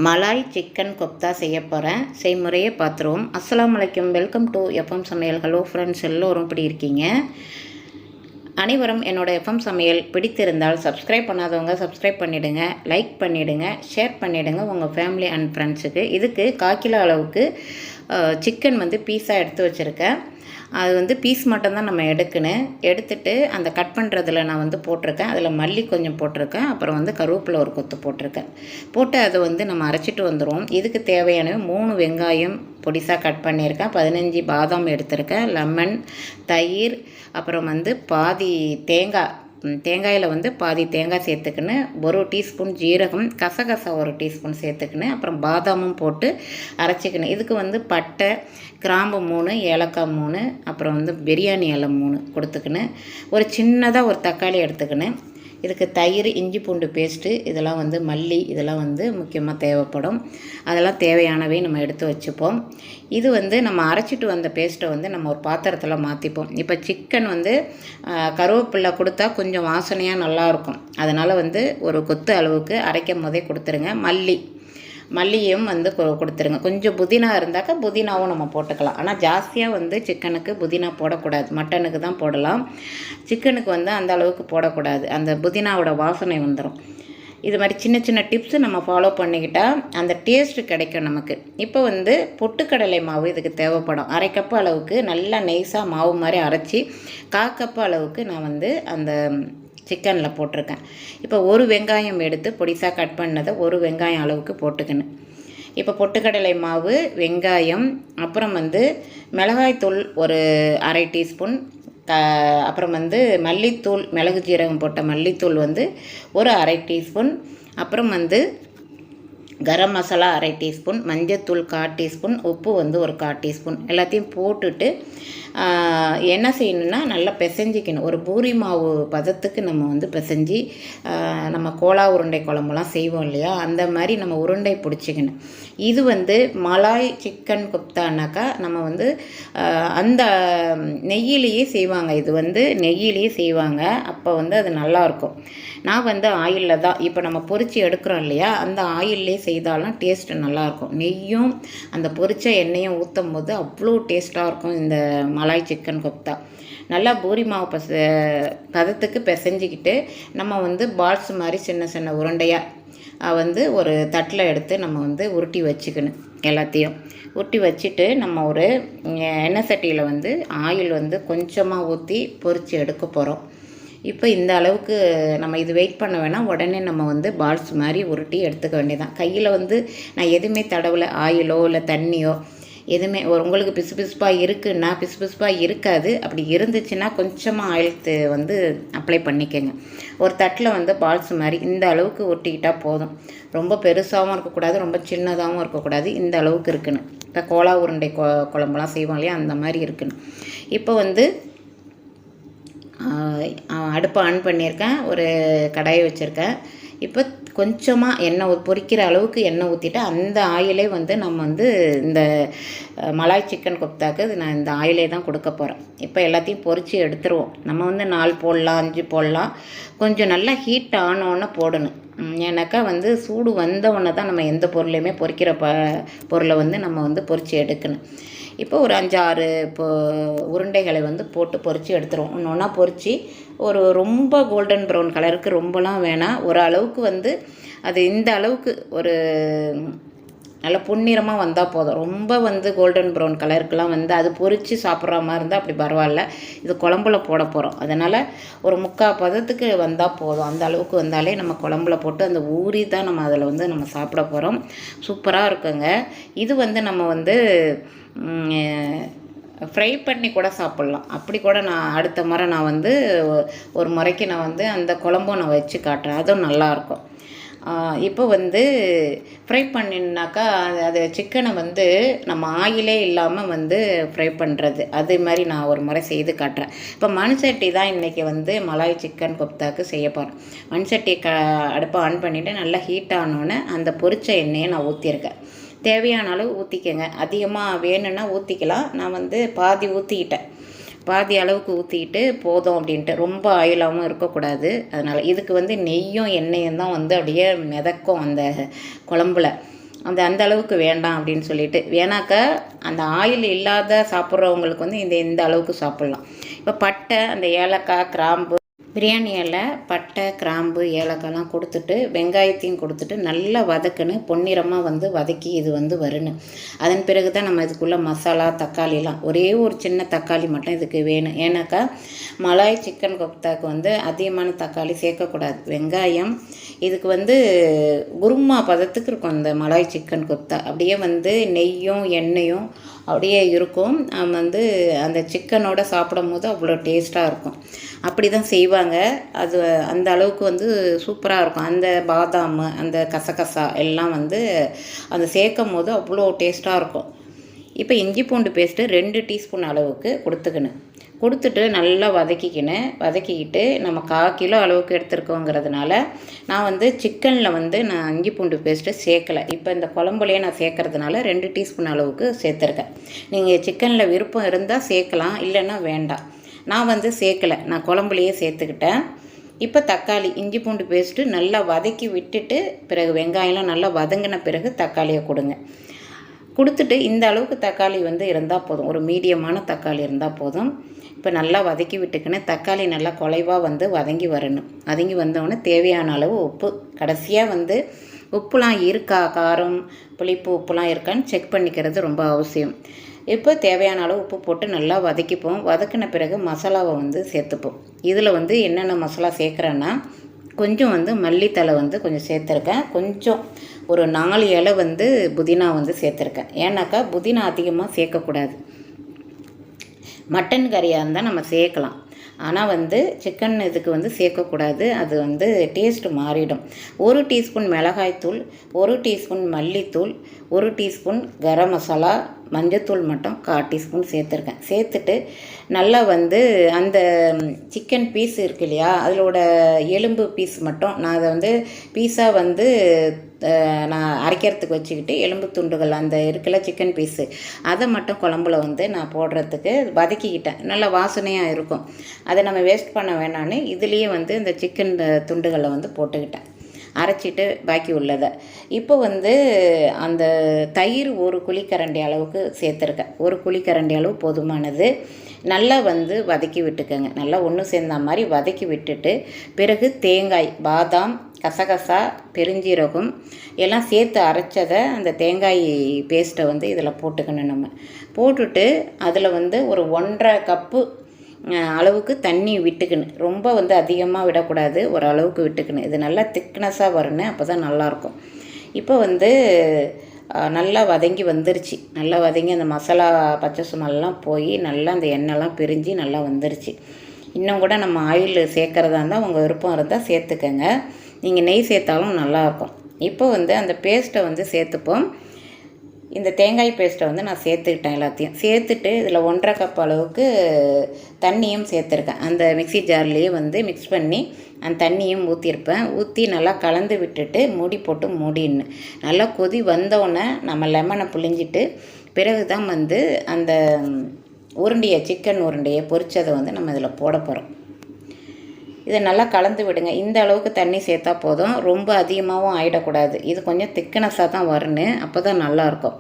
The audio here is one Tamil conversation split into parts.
மலாய் சிக்கன் கொப்தா செய்ய போகிறேன். செய்முறையை பார்த்துருவோம். அஸ்ஸலாமு அலைக்கும். வெல்கம் டு எஃப்எம் சமையல். ஹலோ ஃப்ரெண்ட்ஸ், எல்லோரும் இப்படி இருக்கீங்க? அனைவரும் என்னோடய எஃப்எம் சமையல் பிடித்திருந்தால் சப்ஸ்கிரைப் பண்ணாதவங்க சப்ஸ்கிரைப் பண்ணிவிடுங்க, லைக் பண்ணிவிடுங்க, ஷேர் பண்ணிவிடுங்க உங்கள் ஃபேமிலி அண்ட் ஃப்ரெண்ட்ஸுக்கு. இதுக்கு 1/4 கிலோ அளவுக்கு சிக்கன் பீஸாக எடுத்து வச்சுருக்கேன். அது பீஸ் மட்டும்தான் நம்ம எடுத்துட்டு அந்த கட் பண்ணுறதுல நான் போட்டிருக்கேன். அதில் மல்லி கொஞ்சம் போட்டிருக்கேன். அப்புறம் கருவேப்பிலை ஒரு கொத்து போட்டிருக்கேன். போட்டு அதை நம்ம அரைச்சிட்டு வந்துடுவோம். இதுக்கு தேவையான 3 வெங்காயம் பொடிசாக கட் பண்ணியிருக்கேன். 15 பாதாம் எடுத்திருக்கேன். லெமன், தயிர், அப்புறம் பாதி தேங்காயில் பாதி தேங்காய் சேர்த்துக்கின்னு, 1 டீஸ்பூன் ஜீரகம், கசகசா 1 டீஸ்பூன் சேர்த்துக்கின்னு, அப்புறம் பாதாமும் போட்டு அரைச்சிக்கணும். இதுக்கு பட்டை, கிராம்பு 3, ஏலக்காய் 3, அப்புறம் பிரியாணி இலை 3 கொடுத்துக்கின்னு, ஒரு சின்னதாக ஒரு தக்காளி எடுத்துக்கின்னு, இதுக்கு தயிர், இஞ்சி பூண்டு பேஸ்ட்டு, இதெல்லாம் மல்லி, இதெல்லாம் முக்கியமாக தேவைப்படும். அதெல்லாம் தேவையானவை நம்ம எடுத்து வச்சுப்போம். இது நம்ம அரைச்சிட்டு வந்த பேஸ்ட்டை நம்ம ஒரு பாத்திரத்தில் மாற்றிப்போம். இப்போ சிக்கன் கருவேப்பிலை கொடுத்தா கொஞ்சம் வாசனையாக நல்லாயிருக்கும். அதனால் ஒரு கொத்து அளவுக்கு அரைக்கும் போதே கொடுத்துருங்க. மல்லியும் கொடுத்துருங்க. கொஞ்சம் புதினா இருந்தாக்கா புதினாவும் நம்ம போட்டுக்கலாம். ஆனால் ஜாஸ்தியாக சிக்கனுக்கு புதினா போடக்கூடாது. மட்டனுக்கு தான் போடலாம். சிக்கனுக்கு அந்த அளவுக்கு போடக்கூடாது. அந்த புதினாவோட வாசனை வந்துடும். இது மாதிரி சின்ன சின்ன டிப்ஸு நம்ம ஃபாலோ பண்ணிக்கிட்டால் அந்த டேஸ்ட்டு கிடைக்கும் நமக்கு. இப்போ பொட்டுக்கடலை மாவு இதுக்கு தேவைப்படும். 1/2 கப்பு அளவுக்கு நல்லா நெய்ஸாக மாவு மாதிரி அரைச்சி 1/4 கப்பு அளவுக்கு நான் அந்த சிக்கனில் போட்டிருக்கேன். இப்போ 1 வெங்காயம் எடுத்து பொடிசாக கட் பண்ணதை 1 வெங்காயம் அளவுக்கு போட்டுக்கணும். இப்போ பொட்டுக்கடலை மாவு, வெங்காயம், அப்புறம் மிளகாய்த்தூள் ஒரு 1/2 டீஸ்பூன், அப்புறம் மல்லித்தூள், மிளகு ஜீரகம் போட்ட மல்லித்தூள் ஒரு 1/2 டீஸ்பூன், அப்புறம் கரம் மசாலா 1/2 டீஸ்பூன், மஞ்சத்தூள் 1/4 டீஸ்பூன், உப்பு ஒரு 1/4 டீஸ்பூன் எல்லாத்தையும் போட்டுட்டு என்ன செய்யணுன்னா நல்லா பிசைஞ்சிக்கணும். ஒரு பூரி மாவு பதத்துக்கு நம்ம பிசைஞ்சி நம்ம கோலா உருண்டை குழம்புலாம் செய்வோம் இல்லையா, அந்த மாதிரி நம்ம உருண்டை பிடிச்சிக்கணும். இது மலாய் சிக்கன் கொப்தானாக்கா நம்ம அந்த நெய்யிலேயே செய்வாங்க. இது நெய்யிலேயே செய்வாங்க. அப்போ அது நல்லாயிருக்கும். நான் ஆயிலில் தான் இப்போ நம்ம பொரித்து எடுக்கிறோம் இல்லையா, அந்த ஆயிலே செய்தாலும் டேஸ்ட்டு நல்லாயிருக்கும். நெய்யும் அந்த பொரித்த எண்ணெயும் ஊற்றும் போது அவ்வளோ டேஸ்ட்டாக இருக்கும் இந்த மலாய் சிக்கன் கொப்தா. நல்லா பூரி மாவு பதத்துக்கு பிசைஞ்சிக்கிட்டு நம்ம பால்ஸ் மாதிரி சின்ன சின்ன உருண்டையாக ஒரு தட்டில் எடுத்து நம்ம உருட்டி வச்சுக்கணும். எல்லாத்தையும் உருட்டி வச்சுட்டு நம்ம ஒரு எண்ணெய் சட்டியில் ஆயில் கொஞ்சமாக ஊற்றி பொரித்து எடுக்க போகிறோம். இப்போ இந்த அளவுக்கு நம்ம இது வெயிட் பண்ண வேணாம். உடனே நம்ம பால்ஸ் மாதிரி உருட்டி எடுத்துக்க வேண்டியதான். கையில் நான் எதுவுமே தடவலை. ஆயிலோ இல்லை தண்ணியோ எதுவுமே. உங்களுக்கு பிசுபிசுப்பாக இருக்குன்னா பிசுபிசுப்பாக இருக்காது. அப்படி இருந்துச்சுன்னா கொஞ்சமாக ஆயில் அப்ளை பண்ணிக்கோங்க. ஒரு தட்டில் பால்ஸ் மாதிரி இந்த அளவுக்கு ஒட்டிக்கிட்டால் போதும். ரொம்ப பெருசாகவும் இருக்கக்கூடாது, ரொம்ப சின்னதாகவும் இருக்கக்கூடாது. இந்த அளவுக்கு இருக்குன்னு. இப்போ கோலா உருண்டை குழம்புலாம் செய்வோம் இல்லையா, அந்த மாதிரி இருக்குன்னு. இப்போ அடுப்பை ஆன் பண்ணியிருக்கேன். ஒரு கடாயை வச்சுருக்கேன். இப்போ கொஞ்சமாக எண்ணெய் பொரிக்கிற அளவுக்கு எண்ணெய் ஊற்றிட்டு அந்த ஆயிலே நம்ம இந்த மலாய் சிக்கன் கொப்தாக்கு நான் இந்த ஆயிலே தான் கொடுக்க போகிறேன். இப்போ எல்லாத்தையும் பொரித்து எடுத்துருவோம். நம்ம 4 போடலாம், 5 போடலாம். கொஞ்சம் நல்லா ஹீட் ஆனோன்னு போடணும். ஏன்னாக்கா சூடு வந்தவுடனே தான் நம்ம எந்த பொருளையுமே பொரிக்கிற பொருளை நம்ம பொரித்து எடுக்கணும். இப்போ ஒரு 5-6 உருண்டைகளை போட்டு பொரித்து எடுத்துருவோம். ஒன்று ஒன்றா பொரித்து ஒரு ரொம்ப கோல்டன் ப்ரௌன் கலருக்கு ரொம்பலாம் வேணாம். ஒரு அளவுக்கு அது இந்த அளவுக்கு ஒரு நல்ல பொன்னிறமாக வந்தால் போதும். ரொம்ப கோல்டன் ப்ரௌன் கலருக்கெலாம் அது பொரித்து சாப்பிட்ற மாதிரி இருந்தால் அப்படி பரவாயில்ல. இது குழம்புல போட போகிறோம். அதனால் ஒரு 3/4 பதத்துக்கு வந்தால் போதும். அந்த அளவுக்கு வந்தாலே நம்ம குழம்புல போட்டு அந்த ஊறி தான் நம்ம அதில் நம்ம சாப்பிட போகிறோம். சூப்பராக இருக்குங்க. இது நம்ம ஃப்ரை பண்ணி கூட சாப்பிட்லாம். அப்படி கூட நான் அடுத்த முறை நான் ஒரு முறைக்கு நான் அந்த குழம்பும் நான் வச்சு காட்டுறேன். அதுவும் நல்லாயிருக்கும். இப்போ ஃப்ரை பண்ணினாக்கா அது சிக்கனை நம்ம ஆயிலே இல்லாமல் ஃப்ரை பண்ணுறது, அது மாதிரி நான் ஒரு முறை செய்து காட்டுறேன். இப்போ மண்சட்டி தான் இன்றைக்கி மலாய் சிக்கன் கொப்தாக்கு செய்ய போகிறேன். மண்சட்டி அடுப்பை ஆன் பண்ணிவிட்டு நல்லா ஹீட் ஆனோன்னே அந்த பொரிச்ச எண்ணெயை நான் ஊற்றிருக்கேன். தேவையான அளவு ஊற்றிக்கங்க. அதிகமாக வேணும்னா ஊற்றிக்கலாம். நான் பாதி ஊற்றிக்கிட்டேன். பாதி அளவுக்கு ஊற்றிக்கிட்டு போதும் அப்படின்ட்டு. ரொம்ப ஆயிலாகவும் இருக்கக்கூடாது. அதனால் இதுக்கு நெய்யும் எண்ணெயும் தான் அப்படியே மிதக்கும் அந்த குழம்புல. அந்த அளவுக்கு வேண்டாம் அப்படின்னு சொல்லிட்டு, வேணாக்கா அந்த ஆயில் இல்லாத சாப்பிட்றவங்களுக்கு வந்து இந்த அளவுக்கு சாப்பிட்லாம். இப்போ பட்டை, அந்த ஏலக்காய், கிராம்பு, பிரியாணி இலை, பட்டை, கிராம்பு, ஏலக்காய்லாம் கொடுத்துட்டு வெங்காயத்தையும் கொடுத்துட்டு நல்லா வதக்குன்னு பொன்னிறமாக வந்து வதக்கி இது வந்து வரணும். அதன் பிறகு தான் நம்ம இதுக்குள்ளே மசாலா, தக்காளிலாம், ஒரே ஒரு சின்ன தக்காளி மட்டும் இதுக்கு வேணும். ஏன்னாக்கா மலாய் சிக்கன் கொப்தாக்கு வந்து அதிகமான தக்காளி சேர்க்கக்கூடாது. வெங்காயம் இதுக்கு வந்து குருமா பதத்துக்கு இருக்கும் இந்த மலாய் சிக்கன் கொப்தா. அப்படியே வந்து நெய்யும் எண்ணெயும் அப்படியே இருக்கும். வந்து அந்த சிக்கனோட சாப்பிடும் போது அவ்வளோ டேஸ்ட்டாக இருக்கும். அப்படி தான் செய்வாங்க. அது அந்த அளவுக்கு வந்து சூப்பராக இருக்கும். அந்த பாதாம், அந்த கசகசா எல்லாம் வந்து அந்த சேர்க்கும் போது அவ்வளோ டேஸ்ட்டாக இருக்கும். இப்போ இஞ்சி பூண்டு பேஸ்ட்டு 2 டீஸ்பூன் அளவுக்கு கொடுத்துட்டு நல்லா வதக்கிக்கிட்டு நம்ம 1/4 கிலோ அளவுக்கு எடுத்துருக்கோங்கிறதுனால நான் வந்து சிக்கனில் வந்து நான் இஞ்சி பூண்டு பேஸ்ட்டு சேர்க்கலை. இப்போ இந்த குழம்புலையே நான் சேர்க்கறதுனால 2 டீஸ்பூன் அளவுக்கு சேர்த்துருக்கேன். நீங்கள் சிக்கனில் விருப்பம் இருந்தால் சேர்க்கலாம், இல்லைன்னா வேண்டாம். நான் வந்து சேர்க்கலை, நான் குழம்புலையே சேர்த்துக்கிட்டேன். இப்போ தக்காளி, இஞ்சி பூண்டு பேஸ்ட்டு நல்லா வதக்கி விட்டுட்டு பிறகு வெங்காயம்லாம் நல்லா வதங்கின பிறகு தக்காளியை கொடுத்துட்டு இந்த அளவுக்கு தக்காளி வந்து இருந்தால் போதும். ஒரு மீடியமான தக்காளி இருந்தால் போதும். இப்போ நல்லா வதக்கி விட்டுக்கின்னு தக்காளி நல்லா குலைவாக வந்து வதங்கி வந்தோடனே தேவையான அளவு உப்பு, கடைசியாக வந்து உப்புலாம் இருக்கா, காரம், புளிப்பு, உப்புலாம் இருக்கான்னு செக் பண்ணிக்கிறது ரொம்ப அவசியம். இப்போ தேவையான அளவு உப்பு போட்டு நல்லா வதக்கிப்போம். வதக்கின பிறகு மசாலாவை வந்து சேர்த்துப்போம். இதில் வந்து என்னென்ன மசாலா சேர்க்குறேன்னா, கொஞ்சம் வந்து மல்லித்தலை வந்து கொஞ்சம் சேர்த்துருக்கேன். கொஞ்சம் ஒரு 4 இலை வந்து புதினா வந்து சேர்த்துருக்கேன். ஏன்னாக்கா புதினா அதிகமாக சேர்க்கக்கூடாது. மட்டன் கறியாக இருந்தால் நம்ம சேர்க்கலாம், ஆனால் வந்து சிக்கன் இதுக்கு வந்து சேர்க்கக்கூடாது. அது வந்து டேஸ்ட்டு மாறிடும். 1 டீஸ்பூன் மிளகாய்த்தூள், 1 டீஸ்பூன் மல்லித்தூள், 1 டீஸ்பூன் கரம் மசாலா, மஞ்சத்தூள் மட்டும் 1/4 டீஸ்பூன் சேர்த்துட்டு நல்லா வந்து அந்த சிக்கன் பீஸ் இருக்கு இல்லையா, அதோட எலும்பு பீஸ் மட்டும் நான் அதை வந்து பீஸாக வந்து நான் அரைக்கிறதுக்கு வச்சுக்கிட்டு எலும்பு துண்டுகள் அந்த இருக்குல்ல சிக்கன் பீஸு, அதை மட்டும் குழம்புல வந்து நான் போடுறதுக்கு வதக்கிக்கிட்டேன். நல்லா வாசனையாக இருக்கும். அதை நம்ம வேஸ்ட் பண்ண வேணான்னு இதுலேயே வந்து இந்த சிக்கன் துண்டுகளை வந்து போட்டுக்கிட்டேன், அரைச்சிட்டு பாக்கி உள்ளதை. இப்போ வந்து அந்த தயிர் 1 குழிக்கரண்டி அளவுக்கு சேர்த்துருக்கேன். 1 குழிக்கரண்டி அளவு போதுமானது. நல்லா வந்து வதக்கி விட்டுக்கோங்க. நல்லா ஒன்று சேர்ந்த மாதிரி வதக்கி விட்டுட்டு பிறகு தேங்காய், பாதாம், கசகசா, பெருஞ்சீரகம் எல்லாம் சேர்த்து அரைச்சதை அந்த தேங்காய் பேஸ்ட்டை வந்து இதில் போட்டுக்கணும். நம்ம போட்டுட்டு அதில் வந்து ஒரு 1.5 கப்பு அளவுக்கு தண்ணி விட்டுக்கணும். ரொம்ப வந்து அதிகமாக விடக்கூடாது, ஒரு அளவுக்கு விட்டுக்கணும். இது நல்லா திக்னஸாக வரணும், அப்போ தான் நல்லாயிருக்கும். இப்போ வந்து நல்லா வதங்கி வந்துருச்சு. நல்லா வதங்கி அந்த மசாலா பச்சை சுமெல்லாம் போய் நல்லா அந்த எண்ணெய்லாம் பிரிஞ்சு நல்லா வந்துருச்சு. இன்னும் கூட நம்ம ஆயில் சேர்க்குறதா இருந்தால் உங்கள் விருப்பம் இருந்தால் சேர்த்துக்கங்க. நீங்கள் நெய் சேர்த்தாலும் நல்லாயிருக்கும். இப்போ வந்து அந்த பேஸ்ட்டை வந்து சேர்த்துப்போம். இந்த தேங்காய் பேஸ்ட்டை வந்து நான் சேர்த்துக்கிட்டேன். எல்லாத்தையும் சேர்த்துட்டு இதில் 1.5 கப் அளவுக்கு தண்ணியும் சேர்த்துருக்கேன். அந்த மிக்சி ஜார்லேயே வந்து மிக்ஸ் பண்ணி அந்த தண்ணியும் ஊற்றி நல்லா கலந்து விட்டுட்டு மூடி போட்டு மூடின்னு நல்லா கொதி வந்தோடனே நம்ம லெமனை புழிஞ்சிட்டு பிறகு தான் வந்து அந்த சிக்கன் உருண்டையை பொரிச்சதை வந்து நம்ம இதில் போட போகிறோம். இதை நல்லா கலந்து விடுங்க. இந்த அளவுக்கு தண்ணி சேர்த்தா போதும், ரொம்ப அதிகமாகவும் ஆகிடக்கூடாது. இது கொஞ்சம் திக்னஸாக தான் வரணும், அப்போ தான் நல்லாயிருக்கும்.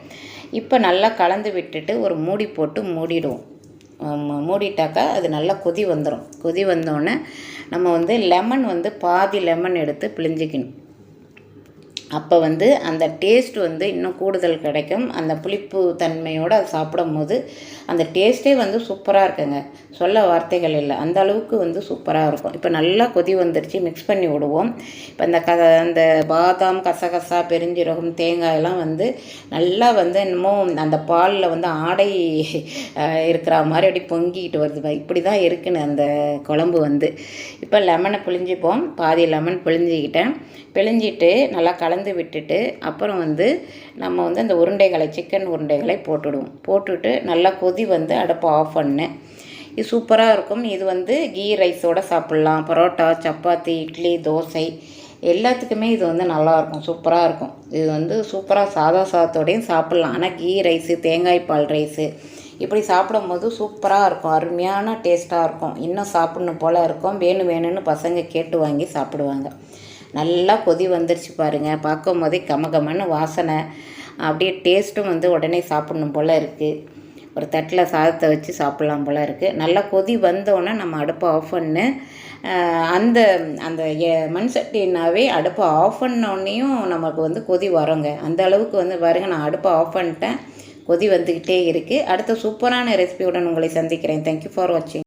இப்போ நல்லா கலந்து விட்டுட்டு ஒரு மூடி போட்டு மூடிடுவோம். மூடிட்டாக்கா அது நல்லா கொதி வந்துடும். கொதி வந்தோடனே நம்ம வந்து லெமன் வந்து பாதி லெமன் எடுத்து பிழிஞ்சிக்கணும். அப்போ வந்து அந்த டேஸ்ட் வந்து இன்னும் கூடுதல் கிடைக்கும். அந்த புளிப்பு தன்மையோடு அதை சாப்பிடும் போது அந்த டேஸ்ட்டே வந்து சூப்பராக இருக்குங்க, சொல்ல வார்த்தைகள் இல்லை, அந்த அளவுக்கு வந்து சூப்பராக இருக்கும். இப்போ நல்லா கொதி வந்துருச்சு, மிக்ஸ் பண்ணி விடுவோம். இப்போ அந்த பாதாம், கசகசா, பெருஞ்சீரகம், தேங்காயெல்லாம் வந்து நல்லா வந்து என்னமோ அந்த பாலில் வந்து ஆடை இருக்கிற மாதிரி அப்படி பொங்கிக்கிட்டு வருது. இப்படி தான் இருக்குன்னு அந்த குழம்பு வந்து. இப்போ லெமனை பிழிஞ்சிப்போம். பாதி லெமன் பிழிஞ்சிட்டு நல்லா கலந்து விட்டுட்டு அப்புறம் வந்து நம்ம வந்து அந்த சிக்கன் உருண்டைகளை போட்டுட்டு நல்லா கொதி வந்து அடுப்பை ஆஃப் பண்ணேன். இது சூப்பராக இருக்கும். இது வந்து கீ ரைஸோடு சாப்பிட்லாம், பரோட்டா, சப்பாத்தி, இட்லி, தோசை எல்லாத்துக்குமே இது வந்து நல்லாயிருக்கும், சூப்பராக இருக்கும். இது வந்து சூப்பராக சாதா சாதத்தோடையும் சாப்பிட்லாம். ஆனால் கீ ரைஸு, தேங்காய் பால் ரைஸு இப்படி சாப்பிடும்போது சூப்பராக இருக்கும், அருமையான டேஸ்ட்டாக இருக்கும். இன்னும் சாப்பிட்ணும் போல் இருக்கும். வேணும்னு பசங்க கேட்டு வாங்கி சாப்பிடுவாங்க. நல்லா கொதி வந்துருச்சு பாருங்கள். பார்க்கும் போதே கமகமன்னு வாசனை அப்படியே டேஸ்ட்டும் வந்து உடனே சாப்பிட்ணும் போல் இருக்குது. ஒரு தட்டில் சாதத்தை வச்சு சாப்பிட்லாம் போல் இருக்குது. நல்லா கொதி வந்தோடனே நம்ம அடுப்பை ஆஃப் பண்ணு. அந்த அந்த மண் சட்டினாவே அடுப்பை ஆஃப் பண்ணோடனையும் நமக்கு வந்து கொதி வரோங்க. அந்த அளவுக்கு வந்து பாருங்க, நான் அடுப்பை ஆஃப் பண்ணிட்டேன், கொதி வந்துக்கிட்டே இருக்குது. அடுத்த சூப்பரான ரெசிபியுடன் உங்களை சந்திக்கிறேன். தேங்க்யூ ஃபார் வாட்சிங்.